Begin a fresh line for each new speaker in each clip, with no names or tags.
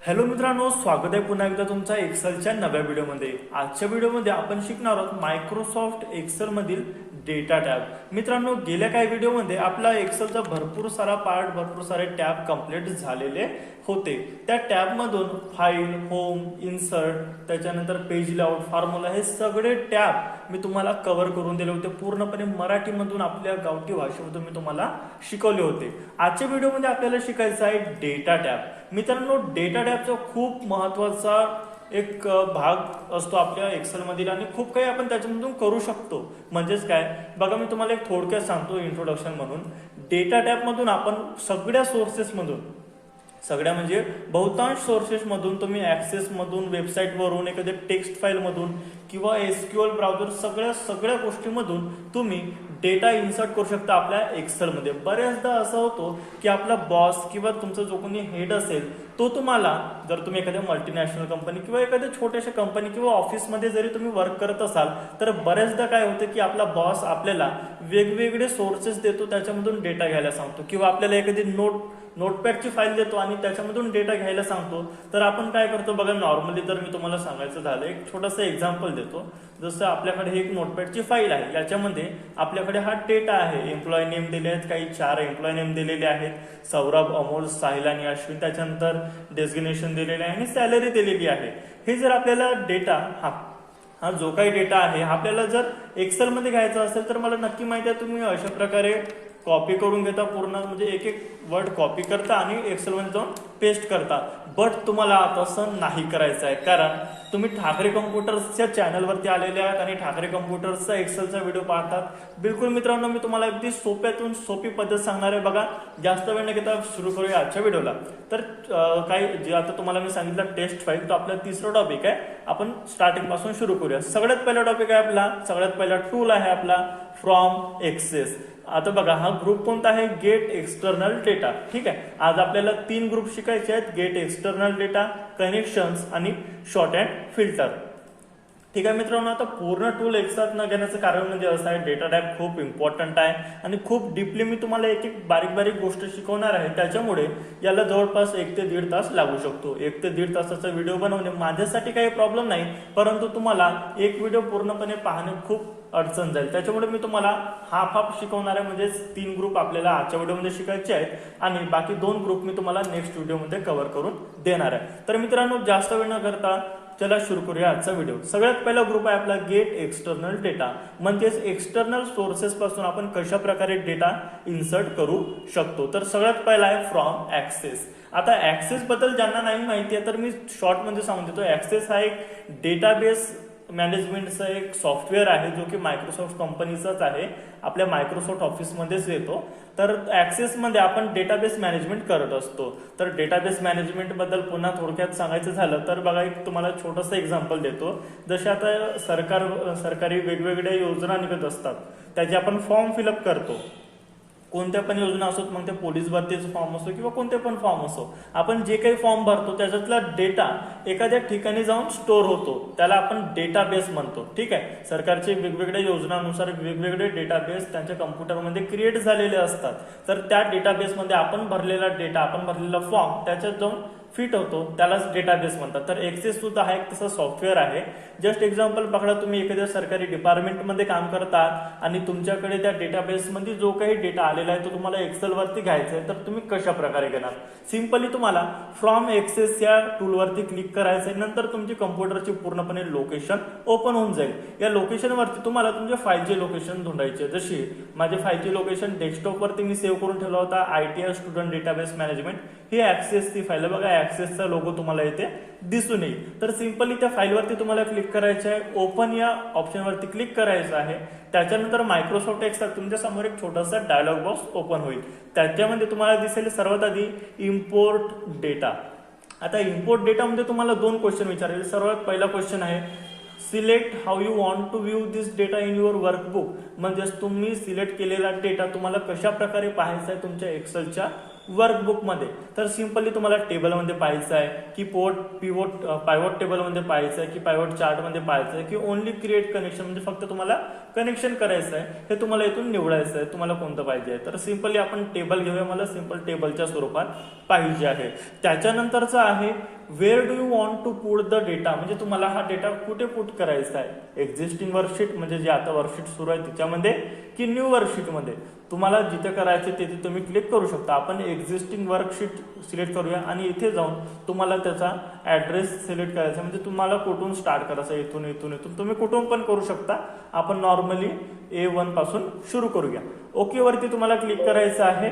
Hello मित्रांनो, स्वागत आहे पुन्हा एकदा तुमचा एक्सेलच्या नव्या व्हिडिओमध्ये। आजच्या व्हिडिओमध्ये आपण शिकणार आहोत मायक्रोसॉफ्ट एक्सेल मधील डेटा टॅब। मित्रांनो, गेल्या काही व्हिडिओमध्ये आपला एक्सेलचा भरपूर सारा पार्ट, भरपूर सारे टॅब कंप्लीट झालेले होते। त्या टॅब मधून फाईल, होम, इन्सर्ट, त्याच्यानंतर पेज लेआउट, फॉर्म्युला हे सगळे टॅब मी तुम्हाला कव्हर करून दिले होते। पूर्णपणे मराठीमधून आपल्या गावठी भाषेमधून मी तुम्हाला शिकवले होते। आजच्या व्हिडिओमध्ये आपल्याला शिकायचं आहे डेटा टॅब। मित्रांनो, डेटा टॅबचा खूप महत्त्वाचा एक भाग असतो आपल्या एक्सेल मधील आणि खूप काही आपण त्याच्यामधून करू शकतो। म्हणजेच काय बघा, मी तुम्हाला एक थोडक्यात सांगतो इंट्रोडक्शन म्हणून। डेटा टॅब मधून आपण सगळ्या सोर्सेस मधून, सगळ्या म्हणजे बहुतांश सोर्सेस मधून तुम्ही ऍक्सेस मधून, वेबसाईट वरून, एखाद्या टेक्स्ट फाईल मधून किंवा एसक्यूएल ब्राउझर सगळ्या गोष्टींमधून तुम्ही डेटा इन्सर्ट करू शकता आपल्या एक्सेल मध्ये। बऱ्याचदा असं होतो की आपला बॉस किंवा तुमचा जो कोणी हेड असेल तो तुम्हाला, जर तुम्ही एखाद्या मल्टीनॅशनल कंपनी किंवा एखाद्या छोट्याशा कंपनी किंवा ऑफिसमध्ये जरी तुम्ही वर्क करत असाल, तर बऱ्याचदा काय होतं की आपला बॉस आपल्याला वेगवेगळे सोर्सेस देतो, त्याच्यामधून डेटा घ्यायला सांगतो, किंवा आपल्याला एखादी नोटपॅडची फाईल देतो आणि त्याच्यामधून डेटा घ्यायला सांगतो। तर आपण काय करतो बघा, नॉर्मली जर मी तुम्हाला सांगायचं झालं, एक छोटंसं एक्झाम्पल देतो। जसं आपल्याकडे एक नोटपॅडची फाईल आहे, याच्यामध्ये आपल्याकडे हा डेटा आहे। एम्प्लॉय नेम दिले आहेत, काही 4 एम्प्लॉय नेम दिलेले आहेत, सौरभ, अमोल, साहिल आणि अश्विन। त्याच्यानंतर डेसिग्नेशन दिलेले आहे आणि सॅलरी दिलेली आहे। हे जर आपल्याला डेटा हा जो काही डेटा आहे आपल्याला जर एक्सेल मध्ये घ्यायचा असेल, तर मला नक्की माहिती आहे तुम्ही अशा प्रकारे कॉपी करून घेता, पूर्ण म्हणजे एक एक वर्ड कॉपी करता आणि एक्सेल मध्ये जाऊन पेस्ट करता। बट तुम्हाला तसं नाही करायचं आहे, कारण तुम्ही ठाकरे कम्प्युटर्सच्या चॅनलवरती आलेले आहात आणि ठाकरे कम्प्युटर्सचा एक्सेलचा व्हिडिओ पाहतात। बिलकुल मित्रांनो, मी तुम्हाला अगदी सोप्यातून सोपी पद्धत सांगणार आहे। बघा, जास्त वेळ न घेता सुरू करूया आजच्या व्हिडिओला। तर काही जे आता तुम्हाला मी सांगितलं टेक्स्ट फाईल, तो आपला तिसरा टॉपिक आहे। आपण स्टार्टिंग पासून सुरू करूया। सगळ्यात पहिला टॉपिक आहे आपला, सगळ्यात पहिला टूल आहे आपला फ्रॉम एक्सेस। आता बघा, हा ग्रुप कोणता आहे? Gate external data. ठीक आहे, आज आपल्याला 3 ग्रुप शिकायचे आहेत: गेट एक्सटर्नल डेटा, कनेक्शन्स आणि शॉर्ट अँड फिल्टर। ठीक आहे मित्रांनो, आता पूर्ण टूल एकसाथ न घेण्याचं कारण म्हणजे असं आहे, डेटा टाईप खूप इम्पॉर्टंट आहे आणि खूप डीपली मी तुम्हाला एक एक बारीक बारीक गोष्ट शिकवणार आहे। त्याच्यामुळे याला जवळपास 1 ते 1.5 तास लागू शकतो। 1 ते 1.5 तासाचा व्हिडिओ बनवणे माझ्यासाठी काही प्रॉब्लेम नाही, परंतु तुम्हाला एक व्हिडिओ पूर्णपणे पाहणे खूप अडचण जाईल। त्याच्यामुळे मी तुम्हाला हाफ शिकवणार आहे। म्हणजे 3 ग्रुप आपल्याला आजच्या व्हिडिओमध्ये शिकायचे आहेत आणि बाकी 2 ग्रुप मी तुम्हाला नेक्स्ट व्हिडिओमध्ये कव्हर करून देणार आहे। तर मित्रांनो, जास्त वेळ न करता चला सुरू करूया आजचा व्हिडिओ। सगळ्यात पहिला ग्रुप आहे आपला गेट एक्सटर्नल डेटा। म्हणजेच एक्सटर्नल सोर्सेस पासून आपण कशा प्रकारे डेटा इन्सर्ट करू शकतो। तर सगळ्यात पहिला आहे फ्रॉम ऍक्सेस। आता ऍक्सेस बद्दल ज्यांना नाही माहिती आहे, तर मी शॉर्ट मध्ये सांगून देतो। ऍक्सेस हा एक डेटाबेस मॅनेजमेंटचा एक सॉफ्टवेअर आहे, जो की मायक्रोसॉफ्ट कंपनीचाच आहे, आपल्या मायक्रोसॉफ्ट ऑफिसमध्येच येतो। तर ऍक्सेस मध्ये आपण डेटाबेस मॅनेजमेंट करत असतो। तर डेटाबेस मॅनेजमेंट बद्दल पुन्हा थोडक्यात सांगायचं झालं तर बघा, एक तुम्हाला छोटंसं एक्झाम्पल देतो। जसे आता सरकारी वेगवेगळ्या योजना निघत असतात, त्याचे आपण फॉर्म फिलअप करतो। कोणत्या पण योजना असो, मग ते पोलीस भरतीचा फॉर्म असो किंवा कोणते पण फॉर्म असो, आपण जे काही फॉर्म भरतो त्याच्यातला डेटा एखाद्या ठिकाणी जाऊन स्टोअर होतो, त्याला आपण डेटाबेस म्हणतो। ठीक आहे, सरकारचे वेगवेगळ्या योजनानुसार वेगवेगळे डेटाबेस त्यांच्या कम्प्युटरमध्ये क्रिएट झालेले असतात। तर त्या डेटाबेसमध्ये आपण भरलेला डेटा, आपण भरलेला फॉर्म त्याच्यात जाऊन फिट होतो, त्यालाच डेटाबेस म्हणतात। तर एक्सेस सुद्धा हा एक तसा सॉफ्टवेअर आहे। जस्ट एक्झाम्पल पकडा, तुम्ही एखाद्या सरकारी डिपार्टमेंटमध्ये काम करतात आणि तुमच्याकडे त्या डेटाबेसमध्ये जो काही डेटा आलेला आहे तो तुम्हाला एक्सेल वरती घ्यायचा आहे, तर तुम्ही कशा प्रकारे घेणार? सिंपली तुम्हाला फ्रॉम एक्सेस या टूलवरती क्लिक करायचं आहे। नंतर तुमची कम्प्युटरची पूर्णपणे लोकेशन ओपन होऊन जाईल। या लोकेशनवरती तुम्हाला तुमच्या फाईलचे लोकेशन धुंडायचे। जशी माझ्या फाईलची लोकेशन डेस्कटॉपवरती मी सेव्ह करून ठेवला होता, ITR स्टुडंट डेटाबेस मॅनेजमेंट, ही ऍक्सेसची फाईल बघा, ऍक्सेसचा लोगो तुम्हाला इथे दिसून येईल। तर सिंपली त्या फाईलवरती तुम्हाला क्लिक करायचं आहे, ओपन या ऑप्शनवरती क्लिक करायचं आहे। त्याच्यानंतर मायक्रोसॉफ्ट एक्सेल तुमच्या समोर एक छोटासा डायलॉग बॉक्स ओपन होईल। त्याच्यामध्ये तुम्हाला दिसेल सर्वात आधी इम्पोर्ट डेटा। आता इम्पोर्ट डेटामध्ये तुम्हाला 2 क्वेश्चन विचारले। सर्वात पहिला क्वेश्चन आहे, select how you want to view this data in your workbook. म्हणजेच तुम्ही सिलेक्ट केलेला डेटा तुम्हाला कशा प्रकारे पाहायचा आहे तुमच्या एक्सेलच्या वर्कबुक मध्ये। तर सिंपली तुम्हाला टेबलमध्ये पाहायचं आहे की पायवोट टेबलमध्ये पाहायचं आहे की पायवोट चार्टमध्ये पाहायचं आहे की ओनली क्रिएट कनेक्शन, म्हणजे फक्त तुम्हाला कनेक्शन करायचं आहे, हे तुम्हाला इथून निवडायचं आहे, तुम्हाला कोणतं पाहिजे आहे। तर सिंपली आपण टेबल घेऊया, मला सिंपल टेबलच्या स्वरूपात पाहिजे आहे। त्याच्यानंतरचं आहे where do you want to put the data, म्हणजे तुम्हाला हा डेटा कुठे पुट करायचा आहे, एक्झिस्टिंग वर्कशीट म्हणजे जे आता वर्कशीट सुरू आहे त्याच्यामध्ये की न्यू वर्कशीटमध्ये. तुम्हाला जिथे करायचे तिथे तुम्ही क्लिक करू शकता. आपण एक्झिस्टिंग वर्कशीट सिलेक्ट करूया आणि इथे जाऊन तुम्हाला त्याचा ॲड्रेस सिलेक्ट करायचा, म्हणजे तुम्हाला कुठून स्टार्ट करायचं, इथून इथून इथून तुम्ही कुठून पण करू शकता. आपण नॉर्मली A1 पासून सुरू करूया. ओके वरती तुम्हाला क्लिक करायचं आहे.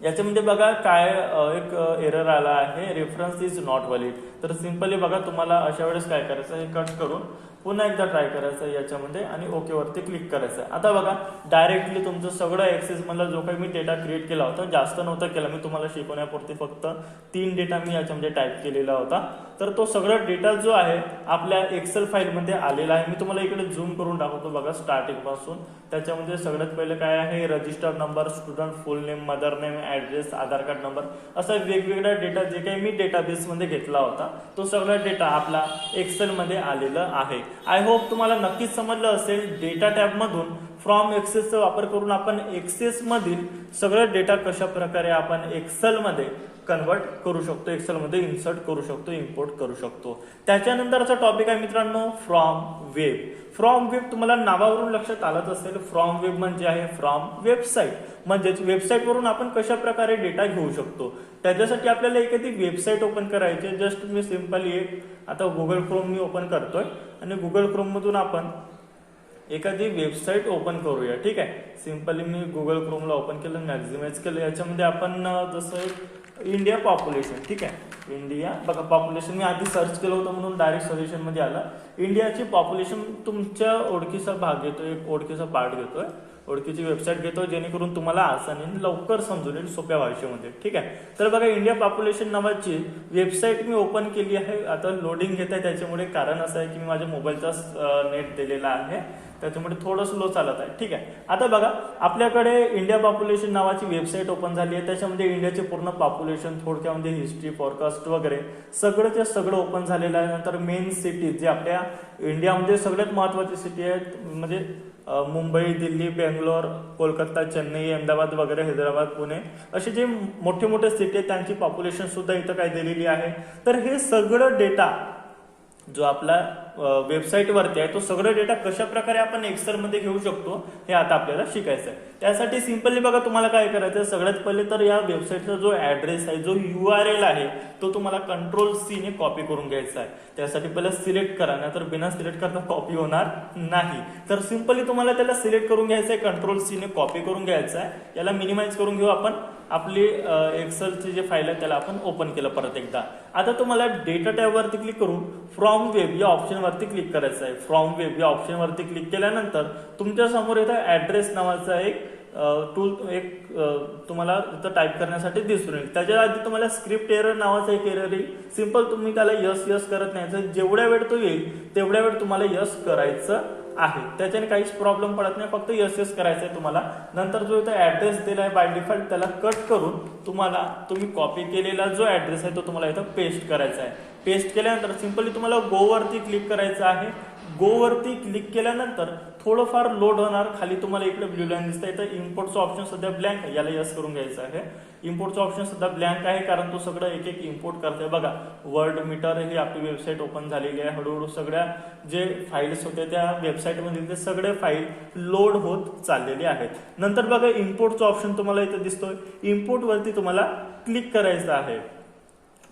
याच्यामध्ये बघा काय एक एरर आला आहे, रेफरन्स इज नॉट व्हॅलिड. तर सिंपली बघा तुम्हाला अशा वेळेस काय करायचं, हे कट करून पुन्हा एकदा ट्राय करायचं याच्यामध्ये आणि ओके वरती क्लिक करायचं. आता बघा डायरेक्टली तुमचं सगळं ऍक्सेस मधला जो काही मी डेटा क्रिएट केला होता, जास्त नव्हता केला मी, तुम्हाला शिकवण्यापुरती फक्त 3 डेटा मी याच्यामध्ये टाईप केलेला होता. तर तो सगळा डेटा जो आहे आपल्या एक्सेल फाईलमध्ये आलेला आहे. मी तुम्हाला इकडे झूम करून दाखवतो बघा स्टार्टिंग पासून. त्याच्यामध्ये सगळ्यात पहिले काय आहे, register number, student full name, mother name, address, Aadhaar card number, असा वेगवेगळा डेटा जे काही मी डेटाबेसमध्ये घेतला होता तो सगळा डेटा आपला एक्सेलमध्ये आलेला आहे. आय होप तुम्हाला नक्कीच समजलं असेल. डेटा टॅबमधून फ्रॉम एक्सेसचा वापर करून आपण एक्सेसमधील सगळं डेटा कशा प्रकारे आपण एक्सेलमध्ये कन्वर्ट करू शकतो, एक्सेलमध्ये इन्सर्ट करू शकतो, इम्पोर्ट करू शकतो. त्याच्यानंतरचा टॉपिक आहे मित्रांनो फ्रॉम वेब. फ्रॉम वेब तुम्हाला नावावरून लक्षात आलंच असेल. फ्रॉम वेब म्हणजे आहे फ्रॉम वेबसाईट, म्हणजेच वेबसाईटवरून आपण कशा प्रकारे डेटा घेऊ शकतो. त्याच्यासाठी आपल्याला एखादी वेबसाईट ओपन करायची. जस्ट मी सिंपली एक आता गुगल क्रोम मी ओपन करतोय आणि गुगल क्रोम मधून आपण एखादी वेबसाईट ओपन करूया. ठीक आहे, सिंपली मी गुगल क्रोमला ओपन केलं, मॅक्झिमाइज केलं. याच्यामध्ये आपण जसं इंडिया पॉप्युलेशन, ठीक आहे, इंडिया बघा पॉप्युलेशन मी आधी सर्च केलं होतं म्हणून डायरेक्ट सजेशन मध्ये आला. इंडियाची पॉप्युलेशन तुमच्या ओळखीचा भाग घेतोय, एक ओळखीचा पार्ट घेतोय, ओळखीची वेबसाईट घेतो जेणेकरून तुम्हाला आसानी लवकर समजून येईल सोप्या भाषेमध्ये. ठीक आहे, तर बघा इंडिया पॉप्युलेशन नावाची वेबसाईट मी ओपन केली आहे. आता लोडिंग घेत आहे, त्याच्यामुळे कारण असं आहे की मी माझ्या मोबाईलचा नेट दिलेला आहे, त्याच्यामुळे थोडं स्लो चालत आहे. ठीक आहे, आता बघा आपल्याकडे इंडिया पॉप्युलेशन नावाची वेबसाईट ओपन झाली आहे. त्याच्यामध्ये इंडियाचे पूर्ण पॉप्युलेशन, थोडक्यामध्ये हिस्ट्री, फॉरकास्ट वगैरे सगळंच्या सगळं ओपन झालेलं आहे. नंतर मेन सिटी जे आपल्या इंडियामध्ये सगळ्यात महत्वाची सिटी आहेत, म्हणजे मुंबई, दिल्ली, बेंगलोर, कोलकाता, चेन्नई, अहमदाबाद वगैरे, हैदराबाद, पुणे असे जे मोठे मोठे सिटी आहेत त्यांची पॉप्युलेशन सुद्धा इथं काय दिलेली आहे. तर हे सगळं डेटा जो आपला वेबसाईटवरती आहे तो सगळं डेटा कशा प्रकारे आपण एक्सेलमध्ये घेऊ शकतो हे आता आपल्याला शिकायचं आहे. त्यासाठी सिंपली बघा तुम्हाला काय करायचं आहे, सगळ्यात पहिले तर या वेबसाईटचा जो ऍड्रेस आहे, जो URL आहे तो तुम्हाला Ctrl+C ने कॉपी करून घ्यायचा आहे. त्यासाठी पहिला सिलेक्ट करा, नाहीतर बिना सिलेक्ट करता कॉपी होणार नाही. तर सिंपली तुम्हाला त्याला सिलेक्ट करून घ्यायचं आहे, Ctrl+C ने कॉपी करून घ्यायचं आहे. याला मिनिमाइज करून घेऊ आपण. आपली एक्सेलची जे फाईल आहे त्याला आपण ओपन केलं परत एकदा. आता तुम्हाला डेटा टॅबवरती क्लिक करून फ्रॉम वेब या ऑप्शनवरती क्लिक करायचं आहे. फ्रॉम वेब या ऑप्शनवरती क्लिक केल्यानंतर तुमच्या समोर इथं ऍड्रेस नावाचा एक टूल तुम्हाला इथं टाईप करण्यासाठी दिसून येईल. त्याच्या आधी तुम्हाला स्क्रिप्ट एरर नावाचा एक एरर येईल. सिंपल तुम्ही त्याला यस करत नाही, जेवढ्या वेळ तो येईल तेवढ्या वेळ तुम्हाला यस करायचं आहे. त्याच्याने काहीच प्रॉब्लेम पडत नाही, फक्त यस करायचं आहे तुम्हाला. नंतर जो इथं ऍड्रेस दिला आहे बाय डिफॉल्ट त्याला कट करून तुम्ही कॉपी केलेला जो ऍड्रेस आहे तो तुम्हाला इथं पेस्ट करायचा आहे. पेस्ट केल्यानंतर सिंपली तुम्हाला गो वरती क्लिक करायचं आहे. गो वरती क्लिक केल्यानंतर थोडंफार लोड होणार. खाली तुम्हाला इकडे ब्ल्यू लाईन दिसतं, इथं इम्पोर्टचं ऑप्शन सध्या ब्लँक आहे, याला यस करून घ्यायचं आहे. इम्पोर्टचं ऑप्शन सुद्धा ब्लँक आहे कारण तो सगळं एक एक इम्पोर्ट करतोय. बघा वर्ल्ड मीटर ही आपली वेबसाईट ओपन झालेली आहे. हळूहळू सगळ्या जे फाईल्स होते त्या वेबसाईटमध्ये ते सगळे फाईल लोड होत चाललेले आहेत. नंतर बघा इम्पोर्टचं ऑप्शन तुम्हाला इथं दिसतोय. इम्पोर्ट वरती तुम्हाला क्लिक करायचं आहे.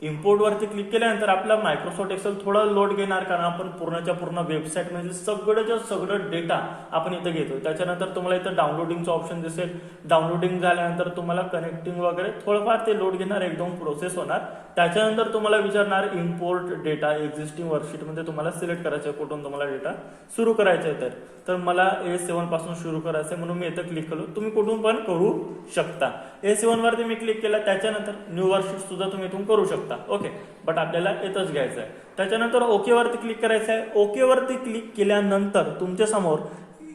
इम्पोर्ट वरती क्लिक केल्यानंतर आपला मायक्रोसॉफ्ट एक्सेल थोडा लोड घेणार कारण आपण पूर्णच्या पूर्ण वेबसाईट मध्ये सगळं डेटा आपण इथं घेतो. त्याच्यानंतर तुम्हाला इथं डाउनलोडिंगचं ऑप्शन दिसेल. डाउनलोडिंग झाल्यानंतर तुम्हाला कनेक्टिंग वगैरे थोडंफार ते लोड घेणार, एकदम प्रोसेस होणार. त्याच्यानंतर तुम्हाला विचारणार इम्पोर्ट डेटा एक्झिस्टिंग वर्कशीट मध्ये तुम्हाला सिलेक्ट करायचं आहे कुठून तुम्हाला डेटा सुरू करायचा आहे. तर मला A7 पासून सुरू करायचं आहे म्हणून मी इथं क्लिक केलं. तुम्ही कुठून पण करू शकता. A7 वरती मी क्लिक केलं. त्याच्यानंतर न्यू वर्कशीट सुद्धा तुम्ही इथून करू शकता. ओके, बट आपल्याला इथंच घ्यायचं आहे. त्याच्यानंतर ओके वरती क्लिक करायचं आहे. ओके वरती क्लिक केल्यानंतर तुमच्या समोर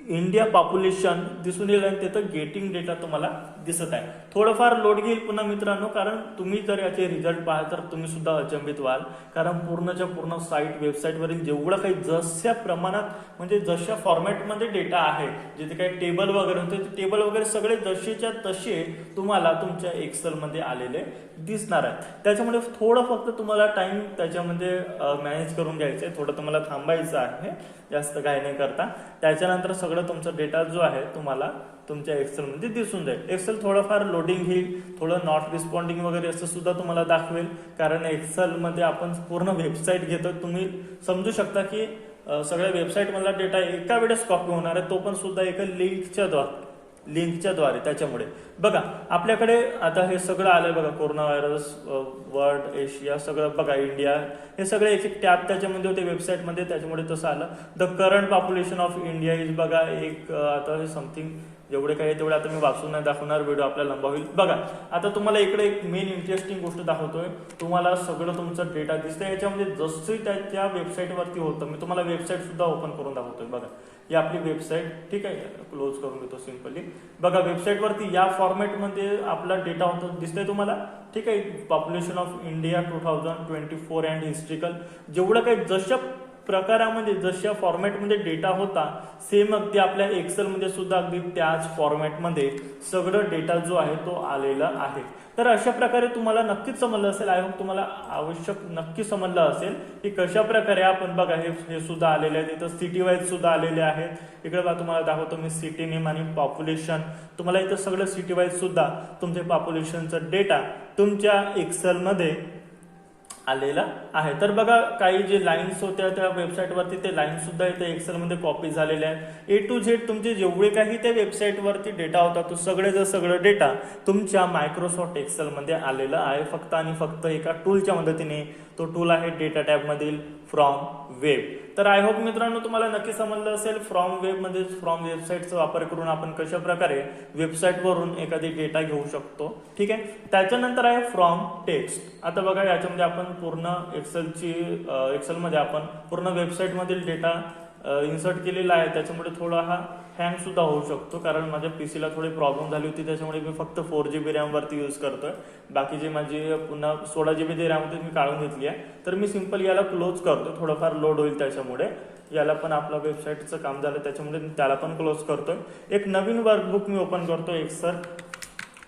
इंडिया पॉप्युलेशन दिसून येईल आणि तिथं गेटिंग डेटा तुम्हाला दिसत आहे. थोडंफार लोड घेईल पुन्हा मित्रांनो, कारण तुम्ही जर याचे रिझल्ट पाहाल तर तुम्ही सुद्धा अचंबित व्हाल, कारण पूर्णच्या पूर्ण वेबसाईटवरील जेवढं काही जशा प्रमाणात म्हणजे जशा फॉर्मॅटमध्ये डेटा आहे, जिथे काही टेबल वगैरे होते ते टेबल वगैरे सगळे जसेच्या तसे तुम्हाला तुमच्या एक्सेलमध्ये आलेले दिसणार आहेत. त्याच्यामुळे थोडं फक्त तुम्हाला टाइम त्याच्यामध्ये मॅनेज करून घ्यायचं आहे, थोडं तुम्हाला थांबायचं आहे, जास्त काही नाही करता. त्याच्यानंतर सगळं तुमचा डेटा जो आहे तुम्हाला तुमच्या एक्सेलमध्ये दिसून जाईल. एक्सेल थोडंफार लोडिंग घेईल, थोडं नॉट रिस्पॉन्डिंग वगैरे असं सुद्धा तुम्हाला दाखवेल, कारण एक्सेलमध्ये आपण पूर्ण वेबसाईट घेतो. तुम्ही समजू शकता की सगळ्या वेबसाईटमधला डेटा एका वेळेस कॉपी होणार आहे, तो पण सुद्धा एका लिंकच्या द्वारे. त्याच्यामुळे बघा आपल्याकडे आता हे सगळं आलंय बघा, कोरोना व्हायरस, वर्ल्ड, एशिया, सगळं बघा, इंडिया, हे सगळे एक एक टॅब त्याच्यामध्ये होते वेबसाईटमध्ये, त्याच्यामुळे तसं आलं. The current population of India is बघा एक, आता हे समथिंग जेवढे काही तेवढे आता मी वाचून नाही दाखवणार, व्हिडिओ आपला लंबा होईल. बघा आता तुम्हाला इकडे एक मेन इंटरेस्टिंग गोष्ट दाखवतोय, तुम्हाला सगळं तुमचं डेटा दिसतंय याच्यामध्ये जसं त्या वेबसाईटवरती होतं. मी तुम्हाला वेबसाईट सुद्धा ओपन करून दाखवतोय. बघा ही आपली वेबसाईट, ठीक आहे, क्लोज करून घेतो सिंपली. बघा वेबसाईटवरती या फॉर्मॅटमध्ये आपला डेटा होता दिसतंय तुम्हाला, ठीक आहे. Population of India 2024 and historical, जेवढं काही जशा प्रकारामध्ये जशा फॉर्मॅटमध्ये डेटा होता सेम अगदी आपल्या एक्सेलमध्ये सुद्धा अगदी त्याच फॉर्मॅटमध्ये सगळं डेटा जो आहे तो आलेला आहे. तर अशा प्रकारे तुम्हाला नक्कीच समजलं असेल, आय होप तुम्हाला आवश्यक नक्की समजलं असेल की कशा प्रकारे आपण बघा हे सुद्धा आलेले आहेत. इथं सिटी वाईज सुद्धा आलेले आहेत. इकडे बघा तुम्हाला दाखवतो मी सिटी नेम आणि पॉप्युलेशन, तुम्हाला इथं सगळं सिटी वाईज सुद्धा तुमचे पॉप्युलेशनचा डेटा तुमच्या एक्सेलमध्ये आलेला आहे. तर बघा काही जे लाईन्स होत्या त्या वेबसाईटवरती, ते लाईन्स सुद्धा इथे एक्सेलमध्ये कॉपी झालेले आहेत. ए टू झेड तुमचे जेवढे काही त्या वेबसाईटवरती डेटा होता तो सगळं डेटा तुमच्या मायक्रोसॉफ्ट एक्सेलमध्ये आलेला आहे, फक्त आणि फक्त एका टूलच्या मदतीने. तो टूल आहे डेटा टॅब मधील फ्रॉम वेब. तर आय होप मित्रांनो तुम्हाला नक्की समजलं असेल फ्रॉम वेबमध्ये फ्रॉम वेबसाईटचा वापर करून आपण कशा प्रकारे वेबसाईटवरून एखादी डेटा घेऊ शकतो, ठीक आहे. त्याच्यानंतर आहे फ्रॉम टेक्स्ट. आता बघा याच्यामध्ये आपण पूर्ण एक्सेलमध्ये आपण पूर्ण वेबसाईटमधील डेटा इन्सर्ट केलेला आहे. त्याच्यामुळे थोडा हा हँग सुद्धा होऊ शकतो, कारण माझ्या पीसीला थोडी प्रॉब्लेम झाली होती, त्याच्यामुळे मी फक्त 4GB रॅम वरती यूज करतोय. बाकीची माझी पुन्हा 16GB रॅम होती मी काढून घेतली आहे. तर मी सिंपल याला क्लोज करतो, थोडंफार लोड होईल त्याच्यामुळे. याला पण आपलं वेबसाईटचं काम झालं त्याच्यामुळे त्याला पण क्लोज करतोय. एक नवीन वर्कबुक मी ओपन करतो,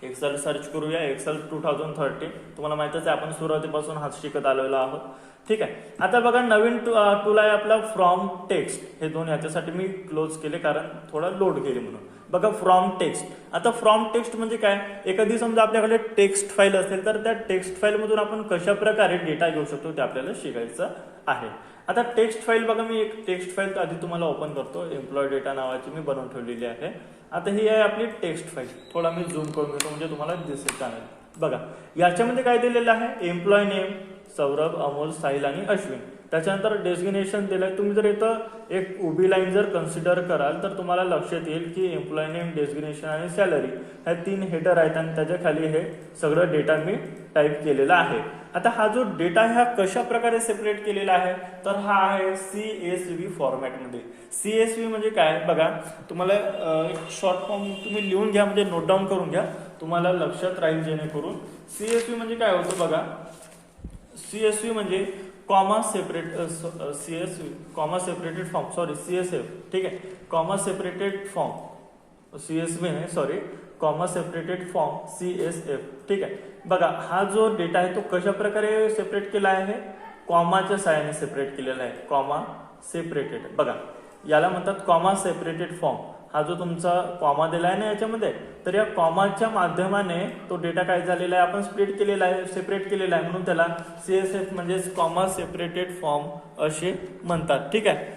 एक्सेल सर्च करूया, एक्सेल 2030. तुम्हाला माहितच आहे आपण सुरुवातीपासून हाच शिकत आलेलो आहोत, ठीक आहे. आता बघा नवीन टूल आहे आपला फ्रॉम टेक्स्ट. हे दोन याच्यासाठी मी क्लोज केले कारण थोडा लोड गेले म्हणून. बघा फ्रॉम टेक्स्ट. आता फ्रॉम टेक्स्ट म्हणजे काय, एखादी समजा आपल्याकडे टेक्स्ट फाईल असेल तर त्या टेक्स्ट फाईल मधून आपण कशा प्रकारे डेटा घेऊ शकतो ते आपल्याला शिकायचं आहे. आता टेक्स्ट फाईल बघा, मी एक टेक्स्ट फाईल आधी तुम्हाला ओपन करतो, एम्प्लॉय डेटा नावाची मी बनवून ठेवलेली आहे. आता ही आहे आपली टेक्स्ट फाईल. थोडा मी झूम करून घेतो म्हणजे तुम्हाला दिसेल चालेल. बघा याच्यामध्ये काय दिलेलं आहे, एम्प्लॉय नेम सौरभ, अमोल, साहिल आणि अश्विन. त्याच्यानंतर डेसिग्नेशन दिलंय. तुम्ही जर इथं एक उभी लाईन जर कन्सिडर कराल तर तुम्हाला लक्षात येईल की एम्प्लॉय नेम, डेसिग्नेशन आणि सॅलरी ह्या 3 हेडर आहेत आणि त्याच्या खाली हे सगळं डेटा मी टाईप केलेला आहे. आता हा जो डेटा आहे हा कशा प्रकारे सेपरेट केलेला आहे, तर हा आहे CSV फॉर्मॅटमध्ये. CSV म्हणजे काय बघा, तुम्हाला एक शॉर्ट फॉर्म तुम्ही लिहून घ्या, म्हणजे नोट डाऊन करून घ्या, तुम्हाला लक्षात राहील जेणेकरून. CSV म्हणजे काय होतं बघा, CSV म्हणजे comma separated form, sorry CSF, ठीक आहे, कॉमा सेपरेटेड फॉर्म, CSV नाही sorry, comma separated form CSF, ठीक आहे. बघा हा जो डेटा आहे तो कशा प्रकारे सेपरेट केला आहे, कॉमाच्या साहाय्याने सेपरेट केलेला आहे, कॉमा सेपरेटेड. बघा याला म्हणतात कॉमा सेपरेटेड फॉर्म. हा जो तुमचा कॉमा दिला आहे ना याच्यामध्ये, तर या कॉमाच्या माध्यमाने तो डेटा काय झालेला आहे, आपण स्प्लिट केलेला आहे, सेपरेट केलेला आहे, म्हणून त्याला CSF म्हणजेच कॉमा सेपरेटेड फॉर्म असे म्हणतात, ठीक आहे.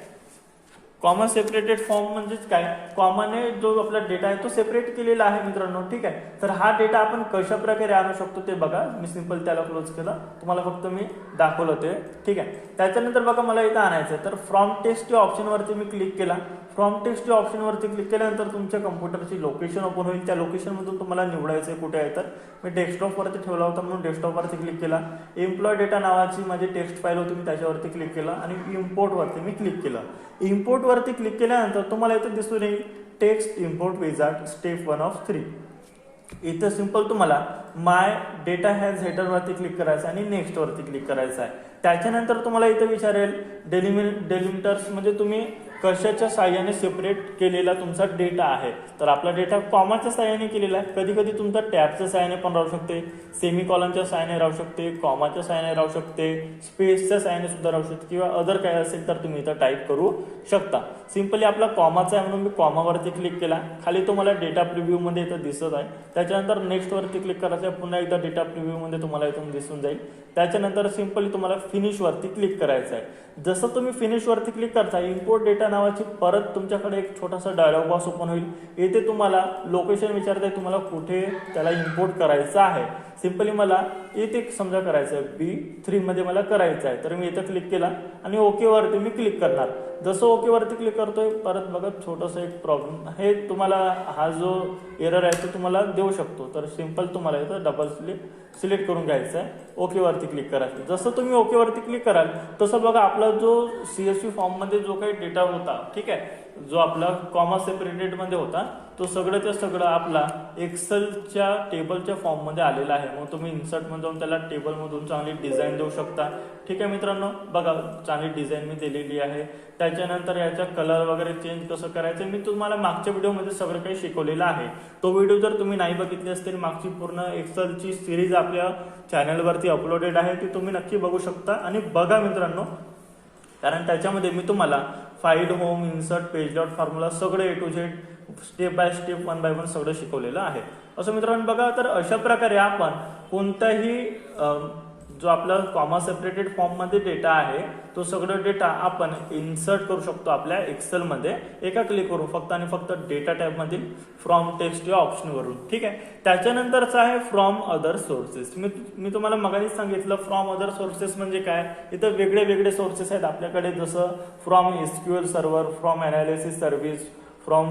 कॉमा सेपरेटेड फॉर्म म्हणजेच काय, कॉमाने जो आपला डेटा आहे तो सेपरेट केलेला आहे मित्रांनो, ठीक आहे. तर हा डेटा आपण कशा प्रकारे आणू शकतो ते बघा, मी सिंपल त्याला क्लोज केलं, तुम्हाला फक्त मी दाखवलं ते, ठीक आहे. त्याच्यानंतर बघा मला इथं आणायचं आहे, तर फ्रॉम टेक्स्ट या ऑप्शनवरती मी क्लिक केला. फ्रॉम टेक्स्ट या ऑप्शनवरती क्लिक केल्यानंतर तुमच्या कम्प्युटरची लोकेशन ओपन होईल. त्या लोकेशनमधून तुम्हाला निवडायचं आहे कुठे आहे, तर मी डेस्कटॉपवरती ठेवला होता म्हणून डेस्कटॉपवरती क्लिक केला. एम्प्लॉय डेटा नावाची माझी टेक्स्ट फाईल होती, मी त्याच्यावरती क्लिक केला आणि इम्पोर्टवरती मी क्लिक केलं. इम्पोर्ट वरती क्लिक केल्यानंतर तुम्हाला इथं दिसून येईल text import wizard step 1 of 3. इथं सिंपल तुम्हाला माय डेटा हॅज हेडर वरती क्लिक करायचं आणि नेक्स्ट वरती क्लिक करायचं आहे. त्याच्यानंतर तुम्हाला इथं विचारेल डेलिमिटर्स म्हणजे तुम्ही कशाच्या साहाय्याने सेपरेट केलेला तुमचा डेटा आहे. तर आपला डेटा कॉमाच्या साहाय्याने केलेला आहे. कधी कधी तुमचा टॅबच्या साहाय्याने पण राहू शकते, सेमीकॉलनच्या साहाय्याने राहू शकते, कॉमाच्या साहाय्याने राहू शकते, स्पेसच्या साहाय्याने सुद्धा राहू शकते किंवा अदर काय असेल तर तुम्ही इथं टाईप करू शकता. सिंपली आपला कॉमाचा आहे म्हणून मी कॉमावरती क्लिक केला. खाली तुम्हाला डेटा प्रिव्ह्यू मध्ये इथं दिसत आहे. त्याच्यानंतर नेक्स्ट वरती क्लिक करायचं, पुन्हा एकदा डेटा प्रिव्ह्यू मध्ये तुम्हाला इथून दिसून जाईल. त्याच्यानंतर सिंपली तुम्हाला फिनिश वरती क्लिक करायचं आहे. जसं तुम्ही फिनिश वरती क्लिक करता इम्पोर्ट डेटा नावाची परत तुमच्याकडे एक छोटासा डायलॉग बॉक्स ओपन होईल. येथे तुम्हाला लोकेशन विचारताय तुम्हाला कुठे त्याला इम्पोर्ट करायचं आहे. सिंपली मला इथे समजा करायचं आहे B3 मध्ये मला करायचं आहे, तर मी इथं क्लिक केला आणि ओके वरती मी क्लिक करणार. जसं ओके वरती क्लिक करतोय परत बघा छोटंसं एक प्रॉब्लेम हे तुम्हाला हा जो एरर आहे तो तुम्हाला देऊ शकतो. तर सिंपल तुम्हाला इथं डबल सिलेक्ट करून घ्यायचं आहे, ओके वरती क्लिक करायचं. जसं तुम्ही ओके वरती क्लिक कराल तसं बघा आपला जो CSV फॉर्म मध्ये जो काही डेटा होता, ठीक आहे, जो आपला कॉमा सेपरेटेड मध्ये होता तो सगळं आपला एक्सेलच्या टेबलच्या फॉर्म मध्ये आलेला आहे. मग तुम्ही इन्सर्ट मध्ये जाऊन त्याला टेबल मधून चांगली डिझाईन देऊ शकता. ठीक आहे मित्रांनो, बघा चांगली डिझाईन मी दिलेली आहे. त्याच्यानंतर याचा कलर वगैरे चेंज कसं करायचं मी तुम्हाला मागच्या व्हिडिओमध्ये सगळं काही शिकवलेलं आहे. तो व्हिडिओ जर तुम्ही नाही बघितली असतील, मागची पूर्ण एक्सेलची सिरीज आपल्या चॅनलवरती अपलोडेड आहे, ती तुम्ही नक्की बघू शकता आणि बघा मित्रांनो, कारण त्याच्यामध्ये मी तुम्हाला file, home, insert, page lot, formula सगळं A to Z step by step 1 by 1 सगळं शिकवलेलं आहे. असं मित्रांनो बघा, तर अशा प्रकारे आपण कोणताही जो आपला कॉमा सेपरेटेड फॉर्म मध्ये डेटा आहे तो सगळं डेटा आपण इन्सर्ट करू शकतो आपल्या एक्सेल मध्ये एका क्लिक करून, फक्त आणि फक्त डेटा टॅब मधील फ्रॉम टेक्स्ट या ऑप्शन वरून. ठीक आहे, त्याच्यानंतरचं आहे फ्रॉम अदर सोर्सेस. मी तुम्हाला मगाशीच सांगितलं फ्रॉम अदर सोर्सेस म्हणजे काय. इथं वेगळे सोर्सेस आहेत आपल्याकडे, जसं from SQL server, from analysis service, from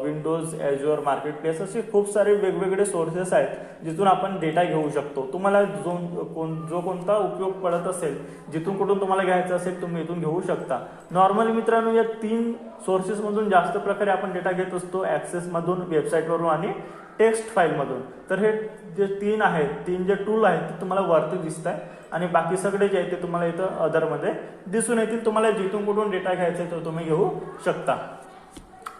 Windows, Azure, marketplace, असे खूप सारे वेगवेगळे सोर्सेस आहेत जिथून आपण डेटा घेऊ शकतो. तुम्हाला जो कोणता उपयोग पडत असेल, जिथून कुठून तुम्हाला घ्यायचं असेल तुम्ही इथून घेऊ शकता. नॉर्मली मित्रांनो या 3 सोर्सेस मधून जास्त प्रकारे आपण डेटा घेत असतो, ऍक्सेस मधून, वेबसाईटवरून आणि टेक्स्ट फाईल मधून. तर हे जे 3 आहेत, 3 जे टूल आहेत ते तुम्हाला वरती दिसत आहे आणि बाकी सगळे जे आहेत ते तुम्हाला इथं अदर मध्ये दिसून येतील. तुम्हाला जिथून कुठून डेटा घ्यायचा आहे तो तुम्ही घेऊ शकता.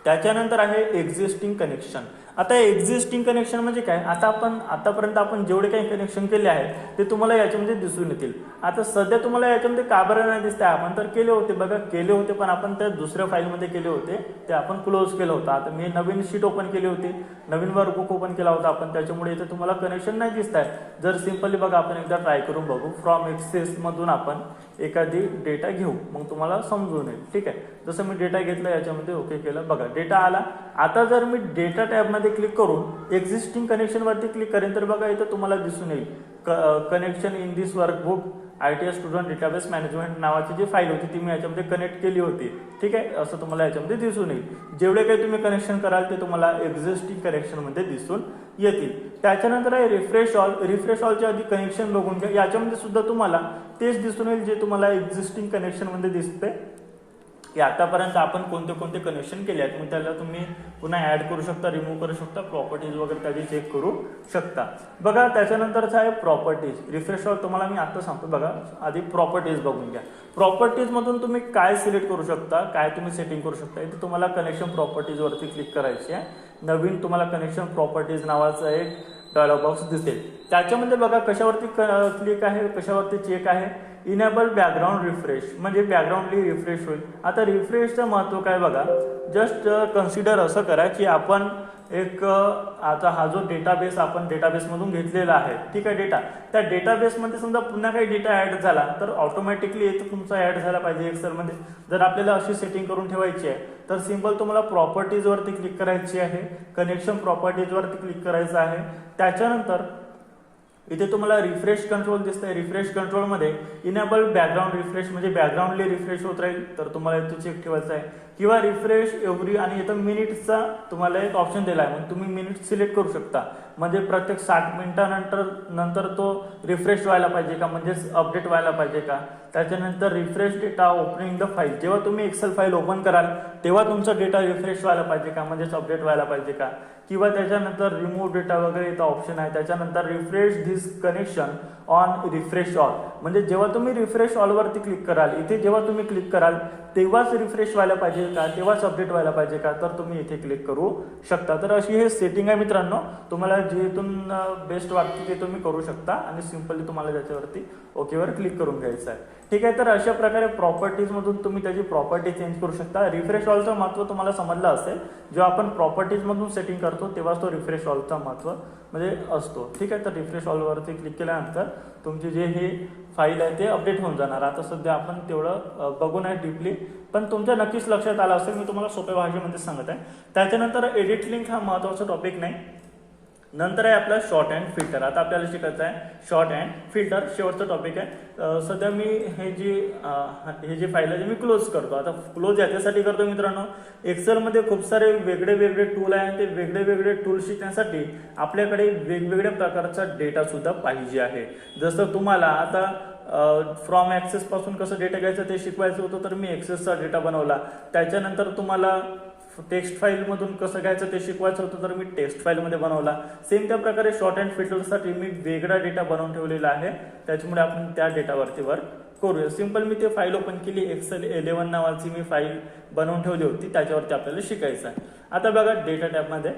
त्याच्यानंतर आहे एक्झिस्टिंग कनेक्शन. आता एक्झिस्टिंग कनेक्शन म्हणजे काय, आतापर्यंत आपण जेवढे काही कनेक्शन केले आहेत ते तुम्हाला याच्यामध्ये दिसून येतील. आता सध्या तुम्हाला याच्यामध्ये का बरं नाही दिसत आहे, आपण तर केले होते बघा, केले होते पण आपण त्या दुसऱ्या फाईलमध्ये केले होते, ते आपण क्लोज केलं होतं. आता मी नवीन शीट ओपन केली होती, नवीन वर्कबुक ओपन केला होता आपण, त्याच्यामुळे इथे तुम्हाला कनेक्शन नाही दिसत आहे. जर सिंपली बघा आपण एकदा ट्राय करून बघू, फ्रॉम एक्सेस मधून आपण एखादी डेटा घेऊ, मग तुम्हाला समजून येईल. ठीक आहे, जसं मी डेटा घेतला याच्यामध्ये ओके केलं, बघा डेटा आला. आता जर मी डेटा टॅब मध्ये क्लिक करून एक्झिस्टिंग कनेक्शन वरती क्लिक करेन तर बघा इथं तुम्हाला दिसून येईल connection in this workbook ITS student database management नावाची जी फाईल होती ती मी याच्यामध्ये कनेक्ट केली होती. ठीक आहे, असं तुम्हाला याच्यामध्ये दिसून येईल. जेवढे काही तुम्ही कनेक्शन कराल ते तुम्हाला एक्झिस्टिंग कनेक्शन मध्ये दिसून येतील. त्याच्यानंतर आहे रिफ्रेश ऑल. रिफ्रेश ऑलच्या आधी कनेक्शन बघून घ्या, याच्यामध्ये सुद्धा तुम्हाला तेच दिसून येईल जे तुम्हाला एक्झिस्टिंग कनेक्शन मध्ये दिसते की आतापर्यंत आपण कोणते कोणते कनेक्शन केले आहेत. मग त्याला तुम्ही पुन्हा ऍड करू शकता, रिमूव्ह करू शकता, प्रॉपर्टीज वगैरे त्याची चेक करू शकता. बघा त्याच्यानंतरच आहे प्रॉपर्टीज. रिफ्रेश ऑल तुम्हाला मी आता सांगतो, बघा आधी प्रॉपर्टीज बघून घ्या. प्रॉपर्टीज मधून तुम्ही काय सिलेक्ट करू शकता, काय तुम्ही सेटिंग करू शकता. इथे तुम्हाला कनेक्शन प्रॉपर्टीज वरती क्लिक करायची आहे. नवीन तुम्हाला कनेक्शन प्रॉपर्टीज नावाचा एक डायलॉग बॉक्स दिसेल. त्याच्यामध्ये बघा कशावरती क्लिक आहे, कशावरती चेक आहे, इनेबल बॅकग्राऊंड रिफ्रेश, म्हणजे बॅकग्राऊंडली रिफ्रेश होईल. आता रिफ्रेशचं महत्व काय बघा, जस्ट कन्सिडर असं करा की आपण एक आता हा जो डेटाबेस आपण डेटाबेसमधून घेतलेला आहे, ठीक आहे डेटा, त्या डेटाबेसमध्ये समजा पुन्हा काही डेटा ऍड झाला तर ऑटोमॅटिकली येतो तुमचा ऍड झाला पाहिजे एक्सेलमध्ये. जर आपल्याला अशी सेटिंग करून ठेवायची आहे तर सिंपल तुम्हाला प्रॉपर्टीज वरती क्लिक करायची आहे, कनेक्शन प्रॉपर्टीज वरती क्लिक करायचं आहे. त्याच्यानंतर इथे तुम्हाला रिफ्रेश कंट्रोल दिसतंय. रिफ्रेश कंट्रोल मध्ये इनेबल बॅकग्राऊंड रिफ्रेश म्हणजे बॅकग्राऊंडली रिफ्रेश होत राहील. तर तुम्हाला इथे चेक ठेवायचं आहे किंवा रिफ्रेश एव्हरी आणि इथं मिनिट्सचा तुम्हाला एक ऑप्शन दिला आहे, मग तुम्ही मिनिट सिलेक्ट करू शकता. म्हणजे प्रत्येक 60 मिनिटानंतर तो रिफ्रेश व्हायला पाहिजे का, म्हणजेच अपडेट व्हायला पाहिजे का. त्याच्यानंतर refresh data opening the file, जेव्हा तुम्ही एक्सेल फाईल ओपन कराल तेव्हा तुमचा डेटा रिफ्रेश व्हायला पाहिजे का, म्हणजेच अपडेट व्हायला पाहिजे का. किंवा त्याच्यानंतर रिमूव्ह डेटा वगैरे इथं ऑप्शन आहे. त्याच्यानंतर refresh this connection on refresh all, म्हणजे जेव्हा तुम्ही रिफ्रेश ऑलवरती क्लिक कराल, इथे जेव्हा तुम्ही क्लिक कराल तेव्हाच रिफ्रेश व्हायला पाहिजे का, तेव्हाच अपडेट व्हायला पाहिजे का, तर तुम्ही इथे क्लिक करू शकता. तर अशी हे सेटिंग आहे मित्रांनो, तुम्हाला जे इथून बेस्ट वाटते ते तुम्ही करू शकता आणि सिंपली तुम्हाला त्याच्यावरती ओकेवर क्लिक करून घ्यायचं आहे. ठीक आहे, तर अशा प्रकारे प्रॉपर्टीजमधून तुम्ही त्याची प्रॉपर्टी चेंज करू शकता. रिफ्रेश ऑलचं महत्त्व तुम्हाला समजलं असेल, जेव्हा आपण प्रॉपर्टीजमधून सेटिंग करतो तेव्हाच तो रिफ्रेश ऑलचा महत्त्व म्हणजे असतो. ठीक आहे, तर रिफ्रेश ऑलवरती क्लिक केल्यानंतर तुमची जे हे फाईल आहे ते अपडेट होऊन जाणार. आता सध्या आपण तेवढं बघू नाही डीपली, पण तुमच्या नक्कीच लक्षात आलं असेल, मी तुम्हाला सोप्या भाषेमध्ये सांगत आहे. त्याच्यानंतर एडिट लिंक हा महत्त्वाचा टॉपिक नाही. नंतर आहे आपला शॉर्ट अँड फिल्टर. आता आपल्याला शिकायचं आहे शॉर्ट अँड फिल्टर, शेवटचा टॉपिक आहे. सध्या मी हे जे फाईल आहे मी क्लोज करतो. आता क्लोज याच्यासाठी करतो मित्रांनो, एक्सेलमध्ये खूप सारे वेगळे टूल आहे. ते वेगळे टूल शिकण्यासाठी आपल्याकडे वेगवेगळ्या प्रकारचा डेटा सुद्धा पाहिजे आहे. जसं तुम्हाला आता फ्रॉम ॲक्सेस पासून कसं डेटा घ्यायचं ते शिकवायचं होतं, तर मी ॲक्सेसचा डेटा बनवला. त्याच्यानंतर तुम्हाला टेक्स्ट फाईलमधून कसं घ्यायचं ते शिकवायचं होतं, तर मी टेक्स्ट फाईलमध्ये बनवला. सेम त्या प्रकारे शॉर्ट अँड फिल्टरसाठी मी वेगळा डेटा बनवून ठेवलेला आहे, त्याच्यामुळे आपण त्या डेटावरती वर्क करूया. सिंपल मी ते फाईल ओपन केली, एक्सेल 11 नावाची मी फाईल बनवून ठेवली होती, त्याच्यावरती आपल्याला शिकायचं आहे. आता बघा डेटा टॅबमध्ये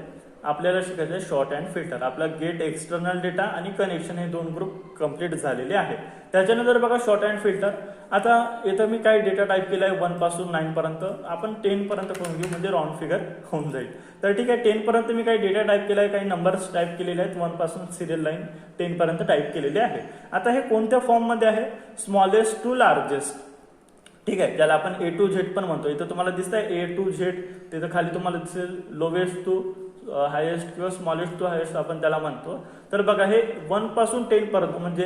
आपल्याला शिकायचं आहे शॉर्ट अँड फिल्टर. आपला गेट एक्सटर्नल डेटा आणि कनेक्शन हे 2 ग्रुप कंप्लीट झालेले आहे. त्याच्यानंतर बघा शॉर्ट अँड फिल्टर. आता इथं मी काय डेटा टाईप केला आहे 1 पासून 9 पर्यंत, आपण 10 पर्यंत करून घेऊ म्हणजे राऊंड फिगर होऊन जाईल. तर ठीक आहे, 10 पर्यंत मी काही डेटा टाईप केला आहे, काही नंबर्स टाईप केलेले आहेत. 1 पासून सिरियल लाईन 10 पर्यंत टाईप केलेले आहे. आता हे कोणत्या फॉर्ममध्ये आहे, स्मॉलेस्ट टू लार्जेस्ट. ठीक आहे, ज्याला आपण A to Z पण म्हणतो. इथं तुम्हाला दिसतंय A to Z, तिथं खाली तुम्हाला दिसेल लोवेस्ट टू हायेस्ट किंवा स्मॉलेस्ट टू हायेस्ट आपण त्याला म्हणतो. तर बघा हे 1 पासून 10 पर्यंत म्हणजे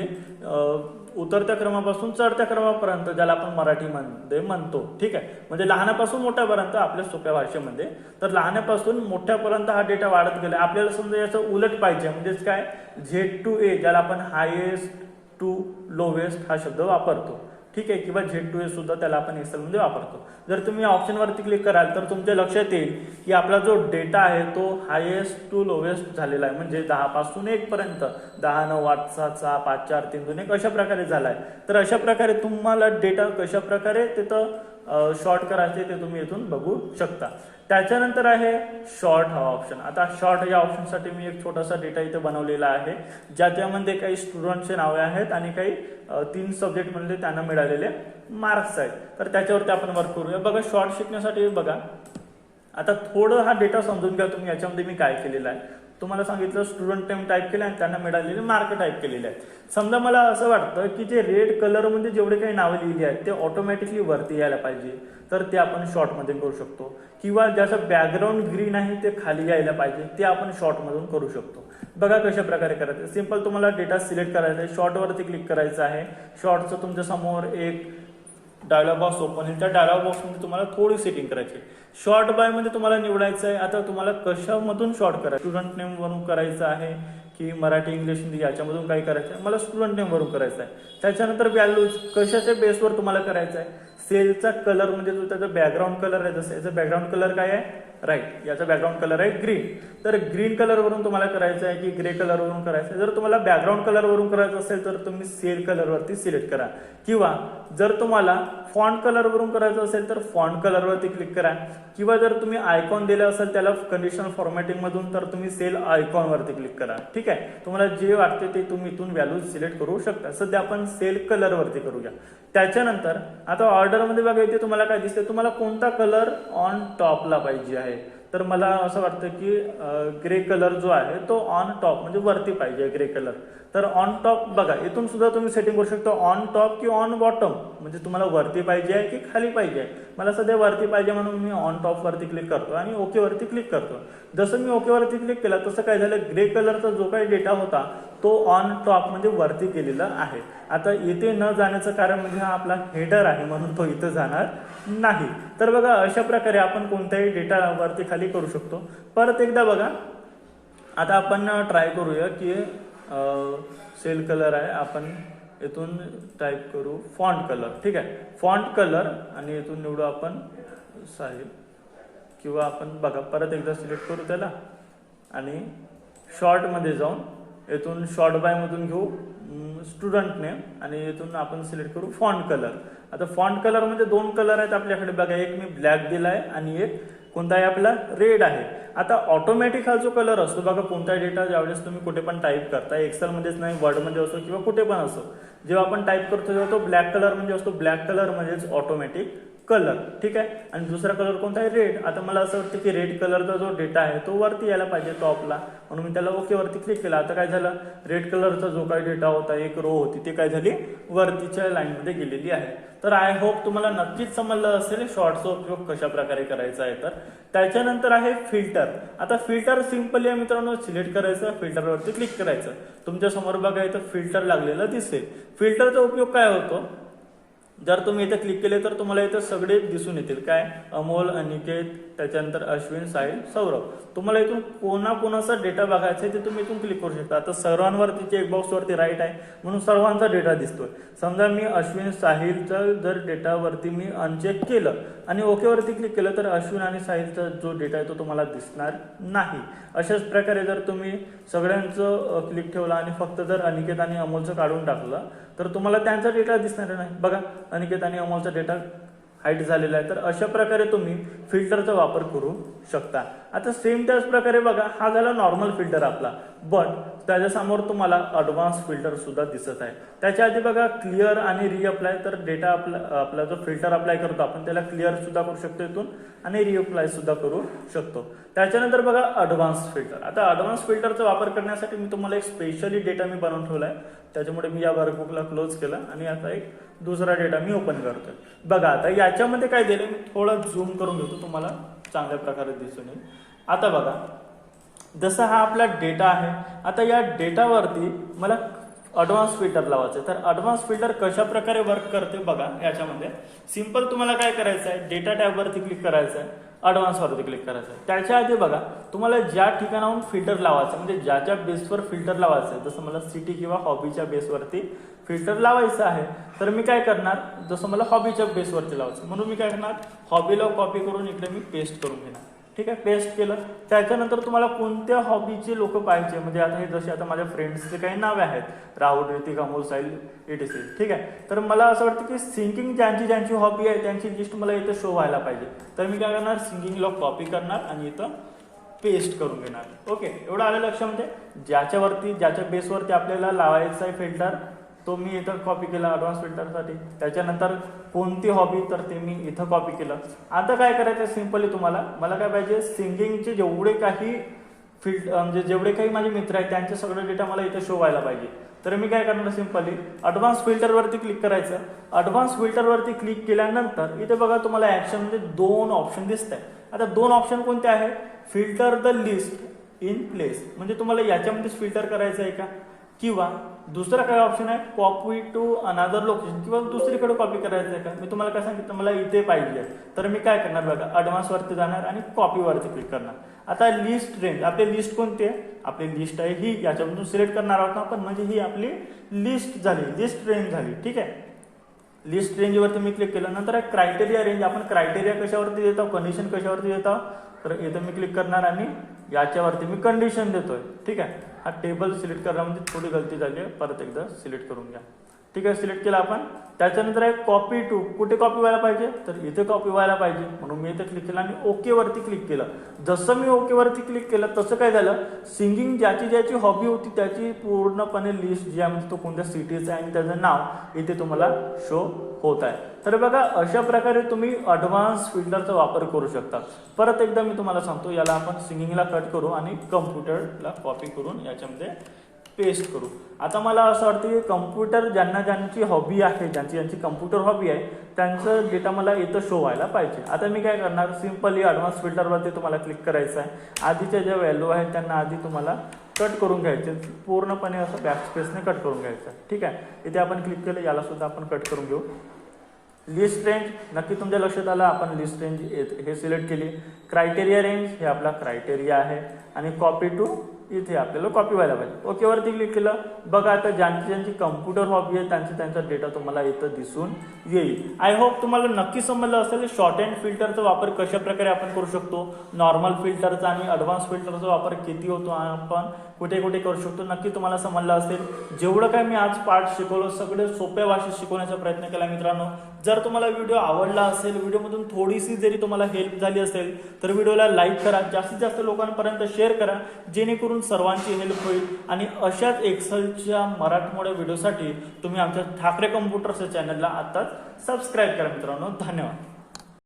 उतरत्या क्रमापासून चढत्या क्रमापर्यंत, ज्याला आपण मराठीमध्ये म्हणतो. ठीक आहे, म्हणजे लहानापासून मोठ्यापर्यंत आपल्या सोप्या भाषेमध्ये. तर लहानापासून मोठ्यापर्यंत हा डेटा वाढत गेला. आपल्याला समजा याचं उलट पाहिजे, म्हणजेच काय Z to A, ज्याला आपण हायेस्ट टू लोवेस्ट हा शब्द वापरतो. ठीक आहे, किंवा Z to A सुद्धा त्याला आपण एक्सेलमध्ये वापरतो. जर तुम्ही ऑप्शनवरती क्लिक कराल तर तुमच्या लक्षात येईल की आपला जो डेटा आहे तो हायेस्ट टू लोवेस्ट झालेला आहे. म्हणजे 10 पासून 1 पर्यंत 10, 9, 8, 7, 6, 5, 4, 3, 2, 1 अशा प्रकारे झाला आहे. तर अशा प्रकारे तुम्हाला डेटा कशा प्रकारे तिथं शॉर्ट करायचे ते तुम्ही इथून बघू शकता. त्याच्यानंतर आहे शॉर्ट हा ऑप्शन. आता शॉर्ट या ऑप्शनसाठी मी एक छोटासा डेटा इथे बनवलेला आहे, ज्याच्यामध्ये काही स्टुडंटचे नावे आहेत आणि काही 3 सब्जेक्टमधले त्यांना मिळालेले मार्क्स आहेत. तर त्याच्यावरती आपण वर्क करूया. बघा शॉर्ट शिकण्यासाठी बघा आता थोडं हा डेटा समजून घ्या तुम्ही. याच्यामध्ये मी काय केलेलं आहे, तुम्हाला सांगितलं स्टुडंट नेम टाईप केलं आणि त्यांना मिळालेले मार्क टाईप केलेले आहेत. समजा मला असं वाटतं की जे रेड कलरमध्ये जेवढे काही नावं लिहिली आहेत ते ऑटोमॅटिकली वरती यायला पाहिजे, तर ते आपण शॉर्टमध्ये करू शकतो. किंवा ज्याचं बॅकग्राऊंड ग्रीन आहे ते खाली यायला पाहिजे, ते आपण शॉर्टमधून करू शकतो. बघा कशा प्रकारे करायचं. सिंपल तुम्हाला डेटा सिलेक्ट करायचा आहे, शॉर्टवरती क्लिक करायचं आहे. शॉर्टचं तुमच्या समोर एक डायलॉग बॉक्स ओपन होईल. त्या डायलॉग बॉक्समध्ये तुम्हाला थोडी सेटिंग करायची. शॉर्ट बाय मध्ये तुम्हाला निवडायचं आहे. आता तुम्हाला कशामधून शॉर्ट करायचं, स्टुडंट नेम वरून करायचं आहे की मराठी इंग्लिश हिंदी याच्यामधून काय करायचं आहे, मला स्टुडंट नेम वरून करायचं आहे. त्याच्यानंतर व्हॅल्यूज कशाच्या बेसवर तुम्हाला करायचं आहे. सेलचा कलर म्हणजे जो त्याचा बॅकग्राऊंड कलर आहे, जसं याचा बॅकग्राऊंड कलर काय आहे, राईट, याचा बॅकग्राऊंड कलर आहे ग्रीन. तर ग्रीन कलरवरून तुम्हाला करायचं आहे की ग्रे कलरवरून करायचं आहे. जर तुम्हाला बॅकग्राऊंड कलरवरून करायचं असेल तर तुम्ही सेल कलरवरती सिलेक्ट करा. किंवा जर तुम्हाला फॉन्ट कलरवरून करायचं असेल तर फॉन्ट कलरवरती क्लिक करा. किंवा जर तुम्ही आयकॉन दिला असेल त्याला कंडिशनल फॉर्मॅटिंग मधून तर तुम्ही सेल आयकॉनवरती क्लिक करा. ठीक आहे, तुम्हाला जे वाटते ते तुम्ही इथून व्हॅल्यू सिलेक्ट करू शकता. सध्या आपण सेल कलरवरती करूया. त्याच्यानंतर आता ऑर्डरमध्ये बघा इथे तुम्हाला काय दिसते, तुम्हाला कोणता कलर ऑन टॉपला पाहिजे आहे. तर मला असं वाटतं की ग्रे कलर जो आहे तो ऑन टॉप म्हणजे वरती पाहिजे ग्रे कलर. तर ऑन टॉप बघा इथून सुद्धा तुम्ही सेटिंग करू शकता, ऑन टॉप की ऑन बॉटम, म्हणजे तुम्हाला वरती पाहिजे आहे की खाली पाहिजे आहे. मला सध्या वरती पाहिजे म्हणून मी ऑन टॉप वरती क्लिक करतो आणि ओके वरती क्लिक करतो. जसं मी ओके वरती क्लिक केला तसं काय झालं, ग्रे कलरचा जो काही डेटा होता तो ऑन टॉप म्हणजे वरती केलेला आहे. आता इथे न जाण्याचं कारण म्हणजे हा आपला हेडर आहे म्हणून तो इथं जाणार नाही. तर बघा अशा प्रकारे आपण कोणत्याही डेटा वरती खाली करू शकतो. परत एकदा बघा, आता आपण ट्राय करूया की सेल कलर आहे, आपण इथून टाईप करू फॉन्ट कलर. ठीक आहे, फॉन्ट कलर आणि इथून निवडू आपण साहिल, किंवा आपण बघा परत एकदा सिलेक्ट करू त्याला आणि शॉर्टमध्ये जाऊन इथून शॉर्ट बायमधून घेऊ स्टुडंट नेम आणि इथून आपण सिलेक्ट करू फॉन्ट कलर. आता फॉन्ट कलर म्हणजे दोन कलर आहेत आपल्याकडे बघा, एक मी ब्लॅक दिला आहे आणि एक कोणता आहे आपला रेड आहे. आता ऑटोमॅटिक हा जो कलर असतो बघा, कोणताही डेटा ज्यावेळेस तुम्ही कुठे पण टाईप करता, एक्सेलमध्येच नाही वर्डमध्ये असो किंवा कुठे पण असो, जेव्हा आपण टाईप करतो तेव्हा तो ब्लॅक कलर म्हणजे असतो, ब्लॅक कलर म्हणजेच ऑटोमॅटिक कलर. ठीक आहे, आणि दुसरा कलर कोणता आहे रेड. आता मला असं वाटतं की रेड कलरचा जो डेटा आहे तो वरती यायला पाहिजे टॉपला, म्हणून मी त्याला ओके वरती क्लिक केला. आता काय झालं, रेड कलरचा जो काही डेटा होता, एक रो होती, ते काय झाली वरतीच्या लाईनमध्ये गेलेली आहे. तर आय होप तुम्हाला नक्कीच समजलं असेल शॉर्टचा उपयोग कशा प्रकारे करायचा आहे. तर त्याच्यानंतर आहे फिल्टर. आता फिल्टर सिंपली आहे मित्रांनो, सिलेक्ट करायचं, फिल्टरवरती क्लिक करायचं. तुमच्या समोर बघा इथं फिल्टर लागलेलं दिसेल. फिल्टरचा उपयोग काय होतो, जर तुम्ही इथे क्लिक केले तर तुम्हाला इथं सगळे दिसून येतील. काय, अमोल, अनिकेत, त्याच्यानंतर अश्विन, साहिल, सौरभ. तुम्हाला इथून कोणाचा डेटा बघायचा आहे ते तुम्ही इथून क्लिक करू शकता. आता सर्वांवरती चेक बॉक्सवरती राईट आहे म्हणून सर्वांचा डेटा दिसतोय. समजा मी अश्विन साहिलचा जर डेटावरती मी अनचेक केलं आणि ओकेवरती क्लिक केलं तर अश्विन आणि साहिलचा जो डेटा आहे तो तुम्हाला दिसणार नाही. अशाच प्रकारे जर तुम्ही सगळ्यांचं क्लिक ठेवलं आणि फक्त जर अनिकेत आणि अमोलचं काढून टाकलं तर तुम्हाला त्यांचा डेटा दिसणार नाही. बघा, अनिकेत आणि अमोलचा डेटा हाईट झालेला आहे. तर अशा प्रकारे तुम्ही फिल्टरचा वापर करू शकता. आता सेम त्याच प्रकारे बघा, हा झाला नॉर्मल फिल्टर आपला, बट त्याच्यासमोर तुम्हाला अडव्हान्स फिल्टर सुद्धा दिसत आहे. त्याच्या आधी बघा क्लिअर आणि रिअप्लाय. तर डेटा आपला जो फिल्टर अप्लाय करतो आपण त्याला क्लिअर सुद्धा करू शकतो इथून आणि रिअप्लाय सुद्धा करू शकतो. त्याच्यानंतर बघा अडव्हान्स फिल्टर. आता अडव्हान्स फिल्टरचा वापर करण्यासाठी मी तुम्हाला एक स्पेशली डेटा मी बनवून ठेवला आहे, त्याच्यामुळे मी या वर्कबुकला क्लोज केला आणि आता एक दुसरा डेटा मी ओपन करतोय. बघा आता याच्यामध्ये काय दिलं, मी थोडं झूम करून घेतो, तुम्हाला चांगल्या प्रकारे दिसून येईल. आता बघा, जसा हा आपला डेटा आहे, आता या डेटावरती मला अडव्हान्स फिल्टर लावायचं आहे. तर अडव्हान्स फिल्टर कशा प्रकारे वर्क करते बघा, याच्यामध्ये सिंपल तुम्हाला काय करायचं आहे, डेटा टॅबवरती क्लिक करायचं आहे, अडव्हान्सवरती क्लिक करायचं आहे. त्याच्या आधी बघा, तुम्हाला ज्या ठिकाणाहून फिल्टर लावायचं म्हणजे ज्याच्या बेसवर फिल्टर लावायचं आहे, जसं मला सिटी किंवा हॉबीच्या बेसवरती फिल्टर लावायचं आहे, तर मी काय करणार, जसं मला हॉबीच्या बेसवरती लावायचं म्हणून मी काय करणार, हॉबीला कॉपी करून इकडे मी पेस्ट करून घेणार. ठीक आहे, पेस्ट केलं. त्याच्यानंतर तुम्हाला कोणत्या हॉबीचे लोक पाहिजे, म्हणजे आता हे जसे आता माझ्या फ्रेंड्सचे काही नावे आहेत, राहुल, ऋतिक, अमोल, साहिल, etc. ठीक आहे, तर मला असं वाटतं की सिंगिंग ज्यांची हॉबी आहे त्यांची लिस्ट मला इथं शो व्हायला पाहिजे. तर मी काय करणार, सिंगिंगला कॉपी करणार आणि इथं पेस्ट करून घेणार. ओके, एवढं आलं लक्षामध्ये. ज्याच्या बेसवरती आपल्याला लावायचं आहे फिल्टर, तो मी इथं कॉपी केला ॲडव्हान्स फिल्टरसाठी. त्याच्यानंतर कोणती हॉबी, तर ते मी इथं कॉपी केलं. आता काय करायचं, सिंपली तुम्हाला, मला काय पाहिजे, सिंगिंगचे जेवढे काही म्हणजे जेवढे काही माझे मित्र आहेत त्यांचे सगळं डेटा मला इथं शो व्हायला पाहिजे. तर मी काय करणार, सिंपली ॲडव्हान्स फिल्टरवरती क्लिक करायचं. ॲडव्हान्स फिल्टरवरती क्लिक केल्यानंतर इथे बघा तुम्हाला ॲक्शनमध्ये 2 ऑप्शन दिसत आहे. आता 2 ऑप्शन कोणते आहे, filter the list in place, म्हणजे तुम्हाला याच्यामध्येच फिल्टर करायचं आहे का, किंवा दुसरा काय ऑप्शन आहे, कॉपी टू अनदर लोकेशन, किंवा दुसरीकडे कॉपी करायचं आहे का. मी तुम्हाला काय सांगितलं, मला इथे पाहिजे, तर मी काय करणार बघा, ॲडव्हान्सवरती जाणार आणि कॉपीवरती क्लिक करणार. आता लिस्ट रेंज, आपली लिस्ट कोणती आहे, आपली लिस्ट आहे ही, याच्यामधून सिलेक्ट करणार आहोत आपण, म्हणजे ही आपली लिस्ट झाली, लिस्ट रेंज झाली. ठीक आहे, लिस्ट रेंजवरती मी क्लिक केलं. नंतर आहे क्रायटेरिया रेंज, आपण क्रायटेरिया कशावरती देतो, कंडिशन कशावरती देतो, तर इथं मी क्लिक करणार आणि याच्यावरती मी कंडिशन देतोय. ठीक आहे, हा टेबल सिलेक्ट करण्यामध्ये थोडी गलती झाली आहे, परत एकदा सिलेक्ट करून घ्या. ठीक आहे, सिलेक्ट केला आपण. त्याच्यानंतर आहे कॉपी टू, कुठे कॉपी व्हायला पाहिजे, तर इथे कॉपी व्हायला पाहिजे, म्हणून मी इथे क्लिक केलं आणि ओके वरती क्लिक केलं. जसं मी ओके वरती क्लिक केलं तसं काय झालं, सिंगिंग ज्याची हॉबी होती त्याची पूर्णपणे लिस्ट जी आहे, म्हणजे तो कोणत्या सिटीचा आहे आणि त्याचं नाव इथे तुम्हाला शो होत आहे. तर बघा, अशा प्रकारे तुम्ही ॲडव्हान्स फिल्टरचा वापर करू शकता. परत एकदा मी तुम्हाला सांगतो, याला आपण सिंगिंगला कट करू आणि कम्प्युटरला कॉपी करून याच्यामध्ये पेस्ट करू. आता मला असं वाटतं की कम्प्युटर ज्यांची हॉबी आहे, ज्यांची कम्प्युटर हॉबी आहे, त्यांचं डेटा मला इथं शो व्हायला पाहिजे. आता मी काय करणार, सिंपली ॲडव्हान्स फिल्टरवरती तुम्हाला क्लिक करायचं आहे. आधीच्या ज्या व्हॅल्यू आहेत त्यांना आधी तुम्हाला कट करून घ्यायचे, पूर्णपणे असं बॅकस्पेसने कट करून घ्यायचं. ठीक आहे, इथे आपण क्लिक केलं, याला सुद्धा आपण कट करून घेऊ. लिस्ट रेंज नक्की तुमच्या लक्षात आलं, आपण लिस्ट रेंज हे सिलेक्ट केली. क्रायटेरिया रेंज हे आपला क्रायटेरिया आहे आणि कॉपी टू इथे आपल्याला कॉपी व्हायला पाहिजे. ओकेवरती क्लिक केलं. बघा आता ज्यांची कम्प्युटर हॉबी आहे त्यांचा डेटा तुम्हाला इथं दिसून येईल. आय होप तुम्हाला नक्की समजलं असेल शॉर्ट हँड फिल्टरचा वापर कशा प्रकारे आपण करू शकतो, नॉर्मल फिल्टरचा आणि ॲडव्हान्स फिल्टरचा वापर किती होतो, आपण कुठे कुठे करू शकतो, नक्की तुम्हाला समजलं असेल. जेवढं काय मी आज पार्ट शिकवलं सगळे सोप्या भाषेत शिकवण्याचा प्रयत्न केला मित्रांनो. जर तुम्हाला व्हिडिओ आवडला असेल, व्हिडिओमधून थोडीशी जरी तुम्हाला हेल्प झाली असेल तर व्हिडिओला लाईक करा, जास्तीत जास्त लोकांपर्यंत शेअर करा, जेणेकरून सर्वांची हेल्प होईल. आणि अशाच एक्सेलच्या मराठमोळ्या व्हिडिओसाठी तुम्ही आमच्या ठाकरे कम्प्युटर्सच्या चॅनलला आताच सबस्क्राईब करा मित्रांनो. धन्यवाद.